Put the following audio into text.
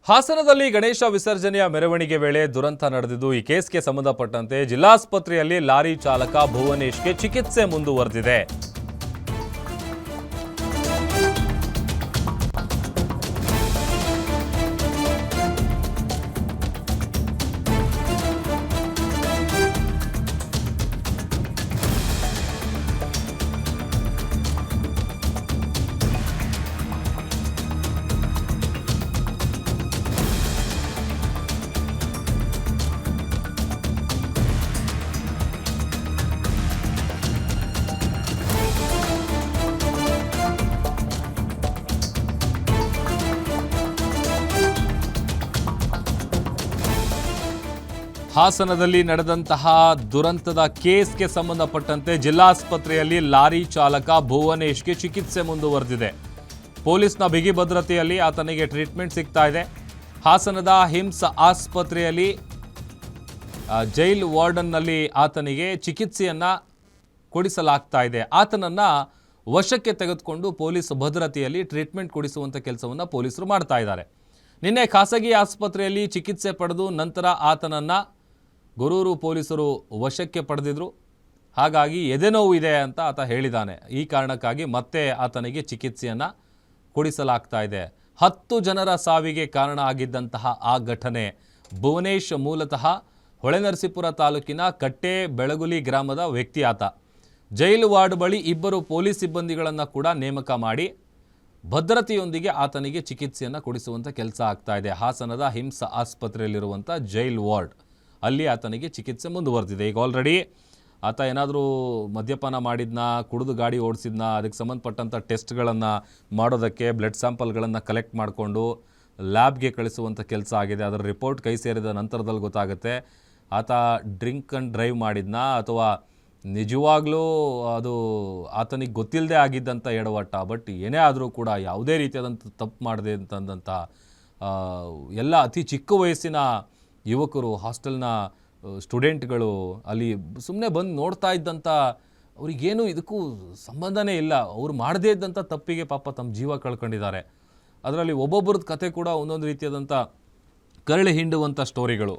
ಹಾಸನದಲ್ಲಿ ಗಣೇಶ ವಿಸರ್ಜನೆಯ ಮೆರವಣಿಗೆ ವೇಳೆ ದುರಂತ ನಡೆದಿದ್ದು ಈ ಕೇಸ್ಗೆ ಸಂಬಂಧಪಟ್ಟಂತೆ ಜಿಲ್ಲಾಸ್ಪತ್ರೆಯಲ್ಲಿ ಲಾರಿ ಚಾಲಕ ಭುವನೇಶ್ಗೆ ಚಿಕಿತ್ಸೆ ಮುಂದುವರೆದಿದೆ. ಹಾಸನದಲ್ಲಿ ನಡೆದಂತಹ ದುರಂತದ ಕೇಸ್ಗೆ ಸಂಬಂಧಪಟ್ಟಂತೆ ಜಿಲ್ಲಾಸ್ಪತ್ರೆಯಲ್ಲಿ ಲಾರಿ ಚಾಲಕ ಭುವನೇಶ್ಗೆ ಚಿಕಿತ್ಸೆ ಮುಂದುವರೆದಿದೆ. ಪೊಲೀಸ್ನ ಬಿಗಿ ಭದ್ರತೆಯಲ್ಲಿ ಆತನಿಗೆ ಟ್ರೀಟ್ಮೆಂಟ್ ಸಿಗ್ತಾ ಇದೆ. ಹಾಸನದ ಹಿಮ್ಸ್ ಆಸ್ಪತ್ರೆಯಲ್ಲಿ ಜೈಲ್ ವಾರ್ಡನ್ನಲ್ಲಿ ಆತನಿಗೆ ಚಿಕಿತ್ಸೆಯನ್ನ ಕೊಡಿಸಲಾಗ್ತಾ ಇದೆ. ಆತನನ್ನ ವಶಕ್ಕೆ ತೆಗೆದುಕೊಂಡು ಪೊಲೀಸ್ ಭದ್ರತೆಯಲ್ಲಿ ಟ್ರೀಟ್ಮೆಂಟ್ ಕೊಡಿಸುವಂಥ ಕೆಲಸವನ್ನು ಪೊಲೀಸರು ಮಾಡ್ತಾ ಇದ್ದಾರೆ. ನಿನ್ನೆ ಖಾಸಗಿ ಆಸ್ಪತ್ರೆಯಲ್ಲಿ ಚಿಕಿತ್ಸೆ ಪಡೆದು ನಂತರ ಆತನನ್ನು ಗೊರೂರು ಪೊಲೀಸರು ವಶಕ್ಕೆ ಪಡೆದಿದ್ರು. ಹಾಗಾಗಿ ಎದೆನೋವು ಇದೆ ಅಂತ ಆತ ಹೇಳಿದ್ದಾನೆ. ಈ ಕಾರಣಕ್ಕಾಗಿ ಮತ್ತೆ ಆತನಿಗೆ ಚಿಕಿತ್ಸೆಯನ್ನು ಕೊಡಿಸಲಾಗ್ತಾ ಇದೆ. 10 ಜನರ ಸಾವಿಗೆ ಕಾರಣ ಆಗಿದ್ದಂತಹ ಆ ಘಟನೆ. ಭುವನೇಶ್ ಮೂಲತಃ ಹೊಳೆನರಸೀಪುರ ತಾಲೂಕಿನ ಕಟ್ಟೆ ಬೆಳಗುಲಿ ಗ್ರಾಮದ ವ್ಯಕ್ತಿ. ಆತ ಜೈಲು ವಾರ್ಡ್ ಬಳಿ 2 ಪೊಲೀಸ್ ಸಿಬ್ಬಂದಿಗಳನ್ನು ಕೂಡ ನೇಮಕ ಮಾಡಿ ಭದ್ರತೆಯೊಂದಿಗೆ ಆತನಿಗೆ ಚಿಕಿತ್ಸೆಯನ್ನು ಕೊಡಿಸುವಂಥ ಕೆಲಸ ಆಗ್ತಾ ಇದೆ. ಹಾಸನದ ಹಿಮ್ಸ್ ಆಸ್ಪತ್ರೆಯಲ್ಲಿರುವಂಥ ಜೈಲ್ ವಾರ್ಡ್ ಅಲ್ಲಿ ಆತನಿಗೆ ಚಿಕಿತ್ಸೆ ಮುಂದುವರೆದಿದೆ. ಈಗ ಆಲ್ರೆಡಿ ಆತ ಏನಾದರೂ ಮದ್ಯಪಾನ ಮಾಡಿದ್ನಾ, ಕುಡಿದು ಗಾಡಿ ಓಡಿಸಿದ್ನಾ, ಅದಕ್ಕೆ ಸಂಬಂಧಪಟ್ಟಂಥ ಟೆಸ್ಟ್ಗಳನ್ನು ಮಾಡೋದಕ್ಕೆ ಬ್ಲಡ್ ಸ್ಯಾಂಪಲ್ಗಳನ್ನು ಕಲೆಕ್ಟ್ ಮಾಡಿಕೊಂಡು ಲ್ಯಾಬ್ಗೆ ಕಳಿಸುವಂಥ ಕೆಲಸ ಆಗಿದೆ. ಅದರ ರಿಪೋರ್ಟ್ ಕೈ ಸೇರಿದ ನಂತರದಲ್ಲಿ ಗೊತ್ತಾಗುತ್ತೆ ಆತ ಡ್ರಿಂಕ್ ಆ್ಯಂಡ್ ಡ್ರೈವ್ ಮಾಡಿದ್ನಾ ಅಥವಾ ನಿಜವಾಗ್ಲೂ ಅದು ಆತನಿಗೆ ಗೊತ್ತಿಲ್ಲದೆ ಆಗಿದ್ದಂಥ ಎಡವಟ್ಟ. ಬಟ್ ಏನೇ ಆದರೂ ಕೂಡ ಯಾವುದೇ ರೀತಿಯಾದಂಥ ತಪ್ಪು ಮಾಡದೆ ಅಂತಂದಂಥ ಎಲ್ಲ ಅತಿ ಚಿಕ್ಕ ವಯಸ್ಸಿನ ಯುವಕರು, ಹಾಸ್ಟೆಲ್ನ ಸ್ಟೂಡೆಂಟ್ಗಳು ಅಲ್ಲಿ ಸುಮ್ಮನೆ ಬಂದು ನೋಡ್ತಾ ಇದ್ದಂಥ ಅವ್ರಿಗೇನು ಇದಕ್ಕೂ ಸಂಬಂಧನೇ ಇಲ್ಲ. ಅವ್ರು ಮಾಡದೇ ಇದ್ದಂಥ ತಪ್ಪಿಗೆ ಪಾಪ ತಮ್ಮ ಜೀವ ಕಳ್ಕೊಂಡಿದ್ದಾರೆ. ಅದರಲ್ಲಿ ಒಬ್ಬೊಬ್ಬರದ್ದು ಕತೆ ಕೂಡ ಒಂದೊಂದು ರೀತಿಯಾದಂಥ ಕರಳಿ ಹಿಂಡುವಂಥ ಸ್ಟೋರಿಗಳು.